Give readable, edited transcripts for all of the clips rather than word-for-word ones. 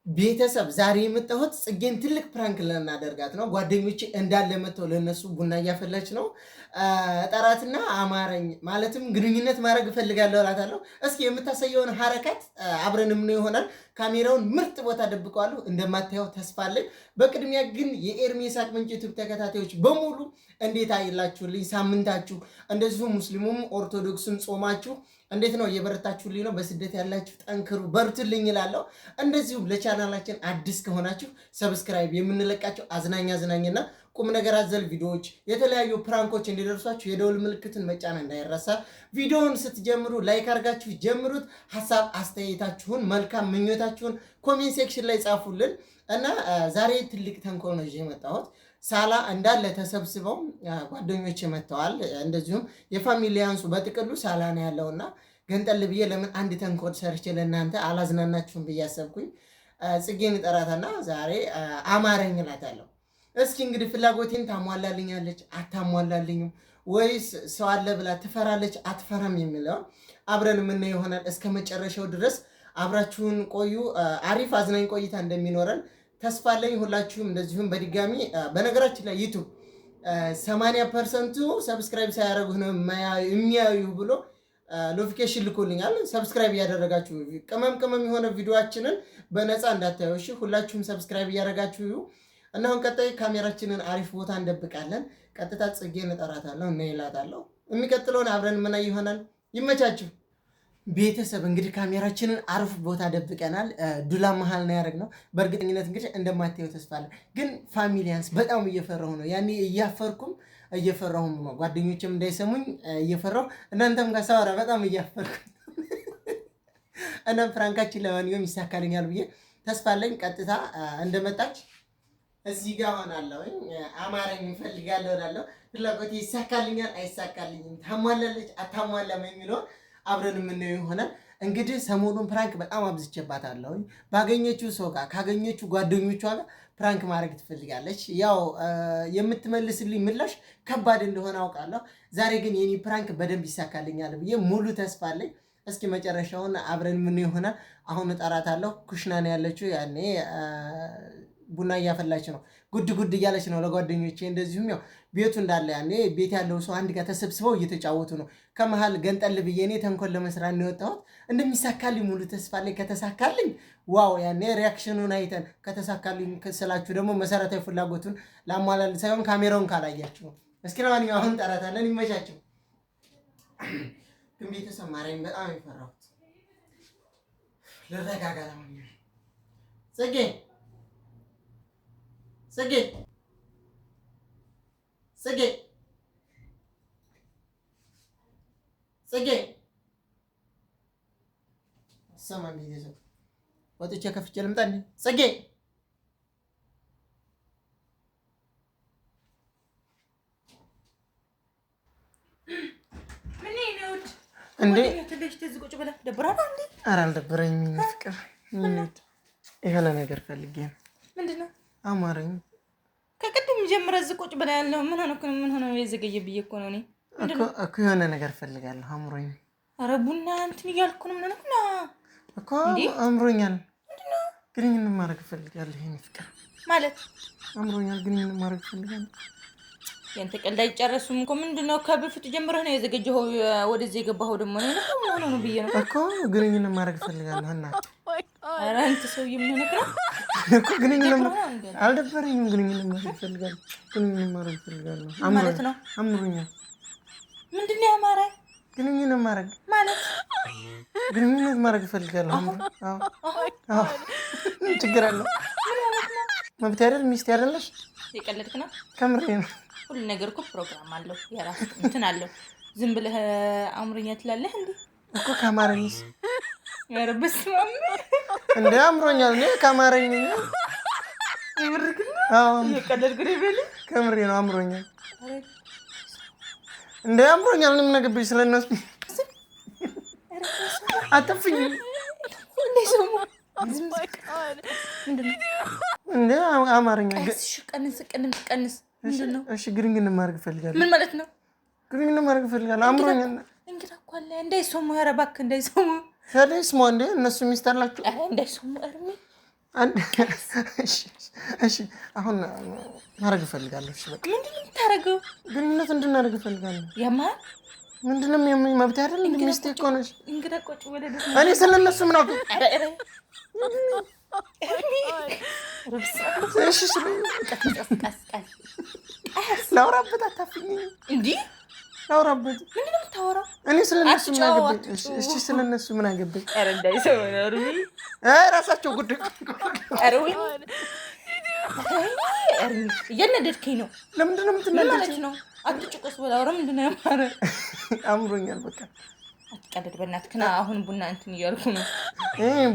ቤተሰብ ዛሬ የመጣሁት ጽጌን ትልቅ ፕራንክ ልናደርጋት ነው። ጓደኞቼ እንዳለ መጥተው ለነሱ ቡና እያፈላች ነው። ጠራትና አማረኝ ማለትም ግንኙነት ማድረግ እፈልጋለሁ እላታለሁ። እስኪ የምታሳየውን ሐረካት አብረን ምን ይሆናል። ካሜራውን ምርጥ ቦታ ደብቀዋለሁ፣ እንደማታየው ተስፋ አለኝ። በቅድሚያ ግን የኤርሚ ይስሐቅ ምንጭ ዩቲዩብ ተከታታዮች በሙሉ እንዴት አይላችሁልኝ? ሳምንታችሁ እንደዚሁም ሙስሊሙም ኦርቶዶክስም ጾማችሁ እንዴት ነው? እየበረታችሁልኝ ነው? በስደት ያላችሁ ጠንክሩ፣ በርቱልኝ እላለሁ። እንደዚሁም ለቻናላችን አዲስ ከሆናችሁ ሰብስክራይብ፣ የምንለቃቸው አዝናኝና ቁም ነገር አዘል ቪዲዮዎች፣ የተለያዩ ፕራንኮች እንዲደርሷችሁ የደውል ምልክትን መጫን እንዳይረሳ። ቪዲዮውን ስትጀምሩ ላይክ አድርጋችሁ ጀምሩት። ሀሳብ አስተያየታችሁን፣ መልካም ምኞታችሁን ኮሜንት ሴክሽን ላይ ጻፉልን እና ዛሬ ትልቅ ተንኮል ነው ይዤ የመጣሁት። ሳላ እንዳለ ተሰብስበው ጓደኞች መጥተዋል። እንደዚሁም የፋሚሊያንሱ በጥቅሉ ሳላ ነው ያለውና ገንጠል ብዬ ለምን አንድ ተንኮል ሰርቼ ለእናንተ አላዝናናችሁም ብዬ አሰብኩኝ። ጽጌን እጠራታና ዛሬ አማረኝ እላታለሁ። እስኪ እንግዲህ ፍላጎቴን ታሟላልኛለች አታሟላልኝም፣ ወይስ ሰው አለ ብላ ትፈራለች አትፈራም የሚለውን አብረን የምናየው ይሆናል። እስከ መጨረሻው ድረስ አብራችሁን ቆዩ። አሪፍ አዝናኝ ቆይታ እንደሚኖረን ተስፋ አለኝ። ሁላችሁም እንደዚሁም በድጋሚ በነገራችን ላይ ዩቱብ 80% ሰብስክራይብ ሳያደርጉ ነው የሚያዩ ብሎ ኖቲፊኬሽን ልኮልኛል። ሰብስክራይብ እያደረጋችሁ ቅመም የሆነ ቪዲዮአችንን በነፃ እንዳታዩ እሺ። ሁላችሁም ሰብስክራይብ እያደረጋችሁ እና አሁን ቀጣይ ካሜራችንን አሪፍ ቦታ እንደብቃለን። ቀጥታ ጽጌን እጠራታለሁ እና ይላታለሁ። የሚቀጥለውን አብረን ምን ይሆናል። ይመቻችሁ ቤተሰብ። እንግዲህ ካሜራችንን አሪፍ ቦታ ደብቀናል። ዱላ መሃል ነው ያደረግነው። በእርግጠኝነት እንግዲህ እንደማታየው ተስፋ አለ። ግን ፋሚሊያንስ በጣም እየፈራሁ ነው። ያኔ እያፈርኩም እየፈራሁም ነው። ጓደኞችም እንዳይሰሙኝ እየፈራሁ፣ እናንተም ጋር ሳወራ በጣም እያፈርኩ እና ፍራንካችን ለማንኛውም ይሳካልኛል ብዬ ተስፋ አለኝ። ቀጥታ እንደመጣች እዚህ ጋር ሆናለሁ። አማረኝ እፈልጋለሁ እላለሁ። ፍላጎቴ ይሳካልኛል አይሳካልኝም፣ ታሟላለች አታሟላም የሚለውን አብረን የምናየው ይሆናል። እንግዲህ ሰሞኑን ፕራንክ በጣም አብዝቼባታለሁ። ባገኘችው ሰው ጋር ካገኘችው ጓደኞቿ ጋር ፕራንክ ማድረግ ትፈልጋለች። ያው የምትመልስልኝ ምላሽ ከባድ እንደሆነ አውቃለሁ። ዛሬ ግን የኔ ፕራንክ በደንብ ይሳካልኛል ብዬ ሙሉ ተስፋ አለኝ። እስኪ መጨረሻውን አብረን የምናየው ይሆናል። አሁን እጠራታለሁ። ኩሽና ነው ያለችው። ያኔ ቡና እያፈላች ነው፣ ጉድ እያለች ነው ለጓደኞቼ። እንደዚሁም ያው ቤቱ እንዳለ ያኔ ቤት ያለው ሰው አንድ ጋር ተሰብስበው እየተጫወቱ ነው። ከመሃል ገንጠል ብዬ እኔ ተንኮል ለመስራት ነው የወጣሁት። እንደሚሳካልኝ ሙሉ ተስፋ አለኝ። ከተሳካልኝ ዋው፣ ያኔ ሪያክሽኑን አይተን ከተሳካልኝ ስላችሁ ደግሞ መሰረታዊ ፍላጎቱን ላሟላል ሳይሆን ካሜራውን ካላያችሁ ነው። እስኪ ለማንኛውም አሁን ጠራታለን። ይመቻቸው። ግን ቤተሰብ ማርያም በጣም የፈራሁት ልረጋጋ። ለማንኛውም ጽጌ ሰማን ቤተሰብ ወጥቼ ከፍቼ ልምጣ እንዴ? ጽጌ እንዴ ኧረ አልደበረኝም። ፍቅር የሆነ ነገር ፈልጌ ነው። ምንድን ነው? አማረኝ። ከቅድም ጀምረህ እዚህ ቁጭ ብላ ያለው ምን ሆነ? የዘገየ ብዬ እኮ ነው እኮ የሆነ ነገር ፈልጋለሁ። አምሮኝ። ኧረ ቡና እንትን እያልኩ ነው። ምን ነው እኮ አምሮኛል። ግንኙነት ማድረግ እፈልጋለሁ። ይሄን ፍቅር ማለት አምሮኛል። ግንኙነት ማድረግ እፈልጋለሁ። ያንተ ቀልድ አይጨረሱም እኮ። ምንድን ነው? ከበፊቱ ጀምረህ ነው የዘገጀኸው። ወደዚህ የገባኸው ደግሞ ነው ብዬ ነው እኮ ግንኙነት ማድረግ እፈልጋለሁ። እና ኧረ አንተ ሰውዬ ምን ሆነህ ነው እኮ? ግንኙነት አልደበረኝም። ግንኙነት ማድረግ እፈልጋለሁ። ግንኙነት ማድረግ እፈልጋለሁ ማለት ነው። አምሮኛል። ምንድን ነው ያማረኝ? ግንኙነት ማድረግ ማለት ግንኙነት ማድረግ እፈልጋለሁ። አዎ ችግር አለው? መብት አይደል? ሚስት አይደለሽ? የቀለድክ ነው? ከምሬ ነው። ሁሉ ነገር እኮ ፕሮግራም አለው፣ የራሱ እንትን አለው። ዝም ብለህ አምሮኛ ትላለህ እንዴ? እኮ ካማረኝስ? ኧረ በስመ አብ እንዴ! አምሮኛል። እኔ ካማረኝ ይብርክ ነው። አዎ የቀለድክ ነው ይበል። ከምሬ ነው። አምሮኛል እንዴ! አምሮኛል። ምን ነገርብኝ ስለነሱ አጥፍኝ እንዴ! አማርኛ ቀንስ። ምንድን ነው? እሺ ግንኙነት ማድረግ እፈልጋለሁ። ምን ማለት ነው? ግንኙነት ማድረግ እፈልጋለሁ። አምሮኛል። እንግዳ እኮ አለ እንዳይሰሙ። ኧረ እባክህ እንዳይሰሙ። ታዲያ ስሙ እንዴ? እነሱ ሚስት አላችሁ? እንዳይሰሙ። እርሜ እሺ አሁን ማድረግ እፈልጋለሁ። እሺ በቃ ምንድን ነው የምታደርገው? ግንኙነት እንድናደርግ እፈልጋለሁ። ያማል ምንድን ነው የሚያመኝ? መብት አይደል? ሚስቴ እኮ ነሽ። እንግዳ ቁጭ ወደ ደስ እኔ ስለነሱ ምን አውቅ? እሺ ላውራበት አታፍኝ እንዴ? ላውራበት ምንድን ነው የምታወራው? እኔ ስለነሱ ምን አገባኝ? እሺ ስለነሱ ምን አገባኝ? ኧረ እንዳይሰው ነው እርሚ ራሳቸው ጉዳይ። ኧረ ወይ እርሚ እያናደድከኝ ነው። ለምንድን ነው ምን የምትናደጂው? ማለት ነው? አትጭቆስ በላውራ ምንድን ነው ያማረው? አምሮኛል በቃ አትቀደድ በእናትህ ና። አሁን ቡና እንትን እያልኩ ነው።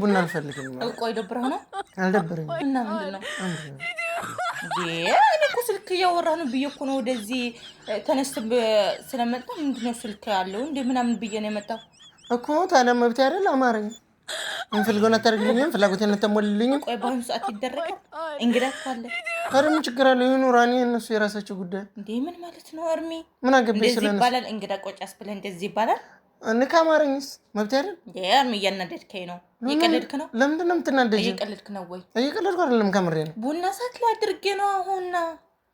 ቡና አልፈልግም። ቆይ ደብረህ ነው? አልደበረኝም። እና ምንድን ነው እኔ እኮ ስልክ እያወራህ ነው ብዬ እኮ ነው ወደዚህ ተነስተህ ስለመጣ ምንድን ነው ስልክ ያለው እንደ ምናምን ብዬ ነው የመጣው እኮ። ታዲያ መብት አይደል? አማረኝ። እንፈልገውን አታደርግልኝም? ፍላጎቴን አታሟልልኝም? ቆይ በአሁኑ ሰዓት ይደረጋል? እንግዳ ካለ ታዲያ ምን ችግር አለው? ይኑራ። እኔ እነሱ የራሳቸው ጉዳይ። እንዴ ምን ማለት ነው እርሚ? ምን አገባኝ እንደዚህ ስለነሱ? ይባላል? እንግዳ ቆጭ አስብለህ እንደዚህ ይባላል? እኔ ካማረኝስ መብት አይደል? እርሚ እያናደድከኝ ነው። እየቀለድክ ነው? ለምንድን ነው የምትናደጂው? እየቀለድክ ነው ወይ? እየቀለድኩ አይደለም፣ ከምሬ ነው። ቡና ሰዓት ላይ አድርጌ ነው አሁንና።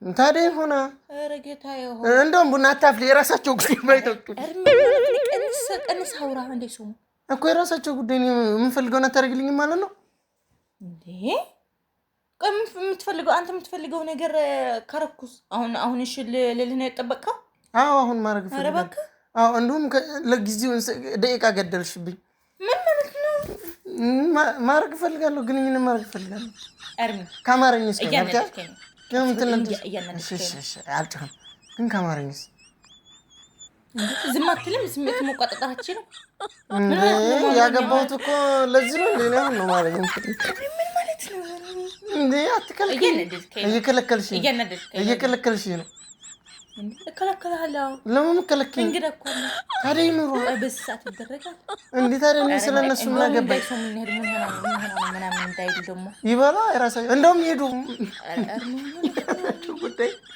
ታዲያ ሆና ኧረ ጌታዬ ሆይ እንደውም ቡና አታፍሊ። የራሳቸው ጉዳይ ባይጠጡ እርሚ ቀንስ አውራ እንደ ስሙ እኮ የራሳቸው ጉዳይ። የምፈልገውን አታደርግልኝም ማለት ነው እንዴ? ቆይ የምትፈልገው አንተ የምትፈልገው ነገር ከረኩስ አሁን እሺ ልልህ ነው የጠበቅከው? አዎ አሁን ማድረግ ኧረ ፈልጋለሁ። እባክህ እንዲሁም ለጊዜው ደቂቃ ገደልሽብኝ። ምን ማለት ነው? ማድረግ እፈልጋለሁ፣ ግንኙነት ማድረግ እፈልጋለሁ። እርሚ ካማረኝስ እያናደድከኝ ነው። አልጭም ግን ካማረኝስ ዝም አትልም? ስሜት መቆጣጠር አትችልም? ያገባሁት እኮ ለዚህ ነው። እንደ አሁን ነው ማለት ነው። ምን ማለት ነው? እንዴ አትከልከኝ። እየከለከልሽ ነው። እከለከልሃለሁ። ለምን ከለከኝ? እንግዳ እኮ ነው። ታዲያ ይኑሩ። በዚህ ሰዓት ይደረጋል እንዴ? ታዲያ እኔ ስለነሱ ምን አገባኝ? ምናምን እንዳይሉ ደግሞ ይበላ የራሳቸው እንደውም ይሄዱ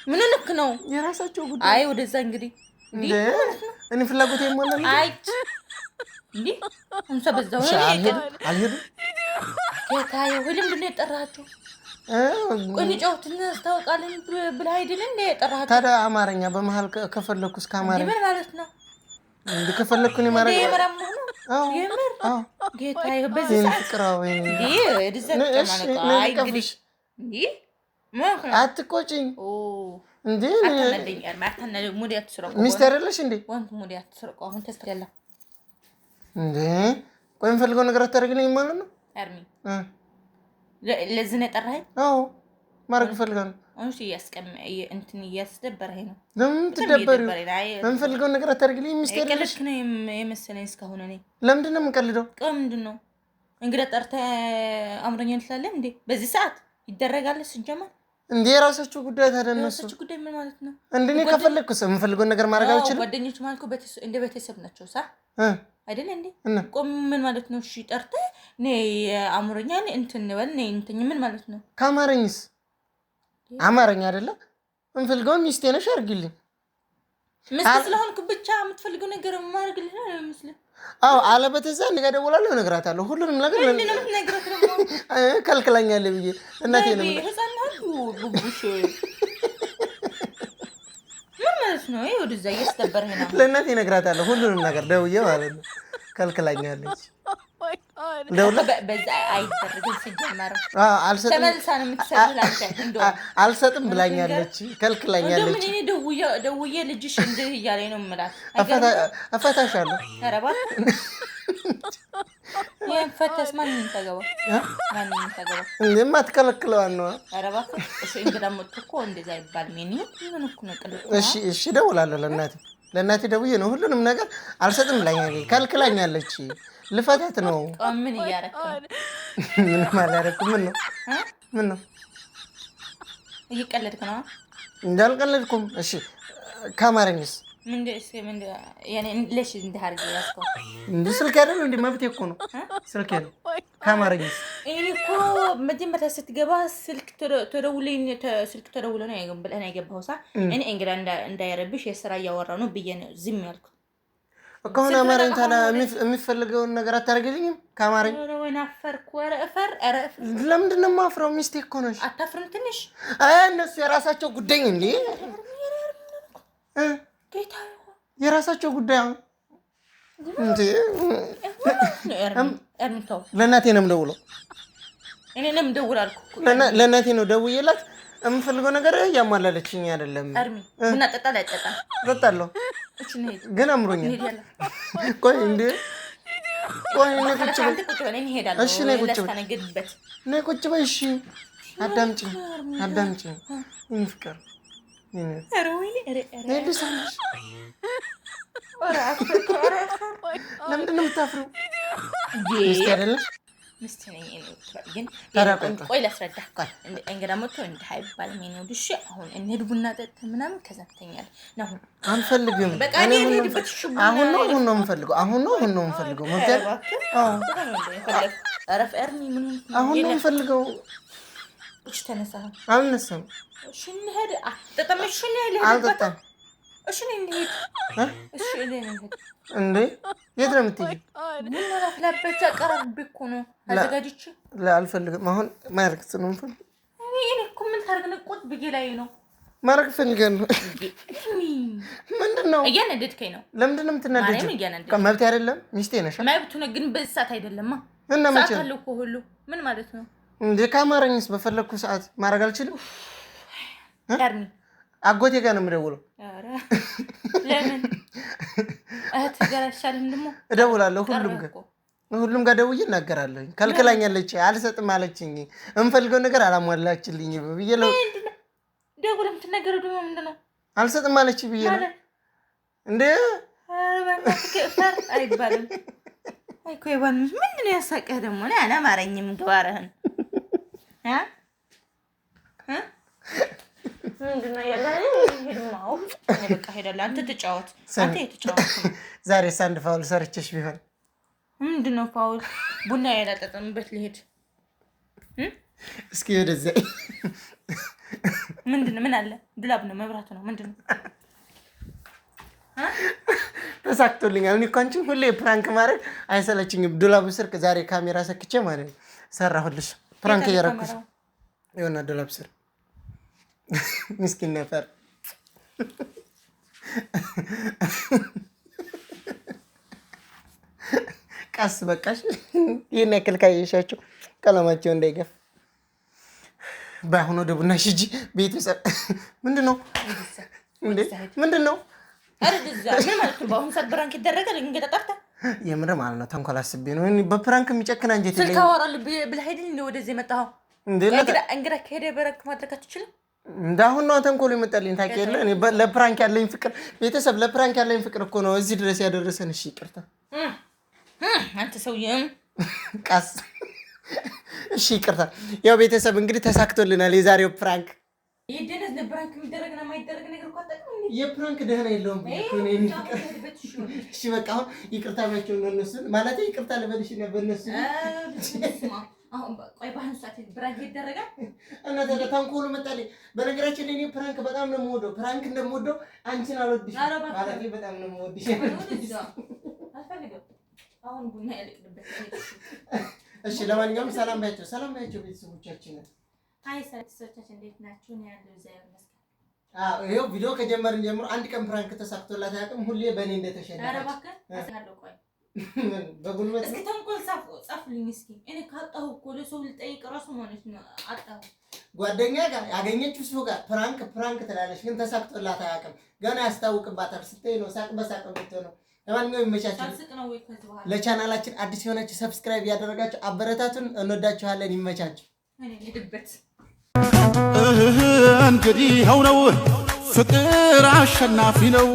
ምን ልክ ነው የራሳቸው ጉዳይ። አይ ወደዛ እንግዲህ እንዴ እኔ ፍላጎት የሞላል አይ እንዴ እንሰ በዛው አልሄዱ ከታዩ ሁሉም ነው የጠራቸው። ቆይ ጨውትና ታውቃለን ብለህ አይደል እንዴ የጠራቸው? ታዲያ አማርኛ በመሃል ከፈለኩስ ከአማርኛ ምን ማለት ነው? እንዴ ከፈለኩ ነው ማረግ የመራም ነው። የምር ጌታዬ በዚህ ሰዓት ፍቅራው እንዴ ድዘት ማለት አይ እንግዲህ እንዴ አትቆጪኝ እንዴ አታነደኝ አርማታና ሙዲ አትስረቁ ሚስተር አይደለሽ እንዴ? ወንድ ሙዲ አትስረቁ። አሁን ተስተያለ እንዴ ቆይ የምፈልገው ነገር አታደርግልኝ ማለት ነው አርሚ ለዚህ ነው የጠራኸኝ? አዎ ማድረግ እፈልጋለሁ። እሺ እንትን እያስደበረኝ ነው። ለምን ትደበሪው? የምፈልገውን ነገር አታደርግልኝ ሚስተር አይደለሽ? ቀልድ ነው የመሰለኝ እስካሁን። እኔ ለምንድን ነው የምንቀልደው? ቆይ ምንድን ነው እንግዳ ጠርተህ አምሮኛል ትላለህ እንዴ? በዚህ ሰዓት ይደረጋል ሲጀመር እንዴ? የራሳቸው ጉዳይ። ታዲያ እነሱ የራሳቸው ጉዳይ ምን ማለት ነው? እንደኔ ከፈለኩስ የምፈልገውን ነገር ማድረግ አልችልም? ጓደኞች ማለት እንደ ቤተሰብ ናቸው ሳ አይደል እንዴ? እና ቆም ምን ማለት ነው? እሺ ጠርተህ ነይ አምሮኛል እንትን በል ነይ እንትን ምን ማለት ነው? ካማረኝስ አማርኛ አይደለ? የምፈልገውን ሚስቴ ነሽ አድርጊልኝ። ሚስት ስለሆንክ ብቻ የምትፈልገው ነገር ማድረግልህ ነው አይመስልም? አዎ አለበተዛ ነገ ደውላለሁ፣ እነግራታለሁ ሁሉንም ነገር። ምን ነው የምትነግራት ደግሞ? ከልክላኛለህ ብዬ እናቴ ነው ህፃናቱ ቡቡሽ ምን ማለት ነው? ይሄ ወደዛ እያስደበረኝ ነው። ለእናቴ እነግራታለሁ ሁሉንም ነገር ደውዬ ማለት ነው። ከልክላኛለች። በዛ አይደረግም ሲጀመር። አልሰጥም ተመልሳ ነው የምትሰራላችሁ። እንደው አልሰጥም ብላኛለች፣ ከልክላኛለች። ምን ደውዬ ልጅሽ እንደ እያለኝ ነው የምላት። እፈታሻለሁ። ኧረ እባክህ የፈተስ ማንን ታገባ? እንደማትከለክለዋን ነው። ኧረ እባክህ እሺ። እንግዳ መጥቶ እኮ እንደዛ አይባልም። ምን እኮ ነው ቅልጥ። እሺ እደውላለሁ ለእናቴ ደውዬ ነው ሁሉንም ነገር። አልሰጥም ብላኛለች፣ ከልክላኛለች። ልፈታት ነው። ምን እያደረክ ነው? ምንም አላደረኩም። ምን ነው እየቀለድክ ነው? እንዳልቀለድኩም። እሺ ከአማርኛስ ለሽ እንዲህ አድርጌ ያዝከው? እንዲህ ስልክ አይደል እንዲህ መብቴ እኮ ነው። ስልኬ ነው። ከአማርኛስ እኔ እኮ መጀመሪያ ስትገባ ስልክ ተደውሎ ነው ብለህ ነው የገባኸው። እኔ እንግዳ እንዳይረብሽ የስራ እያወራ ነው ብዬ ነው ዝም ያልኩት። ከሆነ አማረኝ ታላ የሚፈልገውን ነገር አታደርግልኝም ከአማረኝ ወይ ናፈርኩ ወረ እፈር አረፍ ለምንድን ነው የማፍረው ሚስቴ እኮ ነሽ አታፍርም ትንሽ እነሱ የራሳቸው ጉዳይ እንዴ ጌታ የራሳቸው ጉዳይ እንዴ እምተው ለእናቴ ነው የምደውለው እኔንም ደውላልኩ ለእናቴ ነው ደውዬላት የምፈልገው ነገር ያሟላለችኝ አይደለም አርሚ እና ጠጣላ ጠጣለሁ ግን አምሮኛል ቆይ እንዴ ቆይ እኔ ቁጭ በል እሺ እኔ ቁጭ በል እሺ አዳምጪኝ እኔ ፍቅር ለምንድን ነው የምታፍሪው ሚስቴ አይደለሽ ሚስቴ ነኝ ግን ቆይ ላስረዳህ እንግዳ መጥቶ እንዳይባልም ነው ድሽ አሁን እንሂድ ቡና ጠጥተን ምናምን ከዛ እንተኛለን ነው አንፈልግም አሁን ነው የምፈልገው አሁን ነው የምፈልገው ማለት አረፍ አርሚ ምን አሁን ነው የምፈልገው እሺ ተነሳ አልነሳም እሺ እንሂድ አትጠጣም እሺ እንሂድ አልጠጣም እሺ እንሂድ እሺ እንሂድ እንዴ የት ነው የምትሄጂው ምን አላፍላበት ቀረብ እኮ ነው አዘጋጅቼ አልፈልግም አሁን ማርክ ነው የምፈልገው እኔ እኮ ምን ታርግ ነው ቁጥ ብዬ ላይ ነው ማርክ ፈልገን ነው ምንድነው እያነደድከኝ ነው ለምንድን ነው የምትናደጂው መብት አይደለም ሚስቴ ነሽ መብቱ ነው ግን በሰዓት አይደለማ እና መቼ ሰዓት እኮ ሁሉ ምን ማለት ነው እንዴ ካማረኝስ በፈለኩ ሰዓት ማድረግ አልችልም አርሚ አጎቴ ጋር ነው የምደውለው ኧረ ለምን እህት ጋር አይሻልም ደግሞ እደውላለሁ ሁሉም ጋር ደውዬ እናገራለሁ ከልክላኛለች አልሰጥም አለችኝ እንፈልገው ነገር አላሟላችልኝ ብዬ ነው ደውል የምትነገረው ደግሞ ምንድነው አልሰጥም አለች ብዬ ነው እንዴ ፈር አይባልም አይኮ ይባል ምንድነው ያሳቀህ ደግሞ እኔ አላማረኝም ግባርህን ምንድነው ያለኝ ሄድማው እኔ በቃ ሄዳለሁ አንተ ተጫወት ዛሬ ሳንድ ፋውል ሰርቼሽ ቢሆን ምንድነው ፋውል ቡና ያላጠጣምበት ልሄድ እስኪ ወደዚያ ምንድነው ምን አለ ድላብ ነው መብራት ነው ምንድነው ተሳክቶልኛል እኔ እኮ አንቺን ሁሌ ፕራንክ ማድረግ አይሰለችኝም ዱላቡ ስር ዛሬ ካሜራ ሰክቼ ማለት ነው ሰራሁልሽ ፕራንክ እያደረኩሽ ይኸውና ዱላብ ስር ምስኪን ነበር ቀስ በቃሽ ይሄን ያክል ካየሻቸው ቀለማቸው እንዳይገፍ ባሁን ወደ ቡና ሽጂ ቤተሰብ ምንድነው አረድዛ ምን ማለት ነው ባሁን ሰዓት ፕራንክ ይደረጋል እንገጣጣፍታ የምር ማለት ነው ተንኮል አስቤ ነው እኔ በፕራንክ የሚጨክና እንጀት ይለኝ ስልክ አወራል ብለህ ሄድን እንደ ወደዚህ መጣው እንግዳ ከሄደ በረክ ማድረግ አትችልም እንዳሁን ነው ተንኮል ይመጣልኝ ታውቂያለህ እኔ ለፕራንክ ያለኝ ፍቅር ቤተሰብ ለፕራንክ ያለኝ ፍቅር እኮ ነው እዚህ ድረስ ያደረሰን እሺ ይቅርታ አንተ ሰውዬም ቃስ እሺ ይቅርታ ያው ቤተሰብ እንግዲህ ተሳክቶልናል የዛሬው ፕራንክ ይደነስ ለፕራንክ የሚደረግና የማይደረግ ነገር እኮ አጣጥም እንዴ የፕራንክ ደህና የለውም እሺ በቃ አሁን ይቅርታ ባቸው እነሱ ማለት ይቅርታ ለበልሽ ነበር እነሱ አሁን ቆይ ባሁን ሰዓት ፕራንክ ይደረጋል እና ተንኮሉ መጣልኝ በነገራችን ላይ እኔ ፕራንክ በጣም ነው የምወደው ፕራንክ እንደምወደው አንቺን አልወድሽ ማለት በጣም ነው የምወድሽ አልፈልግም አሁን ቡና ያለቅበት እሺ ለማንኛውም ሰላም ባያቸው ቤተሰቦቻችን አይ ሰላምታችን እንዴት ናችሁ ነው ያለው ዛሬ መስከረም ይሄው ቪዲዮ ከጀመርን ጀምሮ አንድ ቀን ፕራንክ ተሳክቶላት አያውቅም ሁሌ በእኔ እንደተሸነፈ ኧረ እባክህ አሳለው ቆይ በጉልበት እስኪ ተንኮል ጻፍልኝ እስኪ እኔ ካጣሁ እኮ ለሰው ልጠይቅ ራሱ ማለት ነው አጣሁ ጓደኛ ጋር ያገኘችው ሰው ጋር ፕራንክ ትላለች ግን ተሳክቶላት አያውቅም ገና ያስታውቅባታል ስትይ ነው ሳቅ በሳቅ ነው ለማንኛውም ይመቻችሁ ለቻናላችን አዲስ የሆናችሁ ሰብስክራይብ ያደረጋችሁ አበረታቱን እንወዳችኋለን ይመቻችሁ እኔ ልድበት እንግዲህ ነው ፍቅር አሸናፊ ነው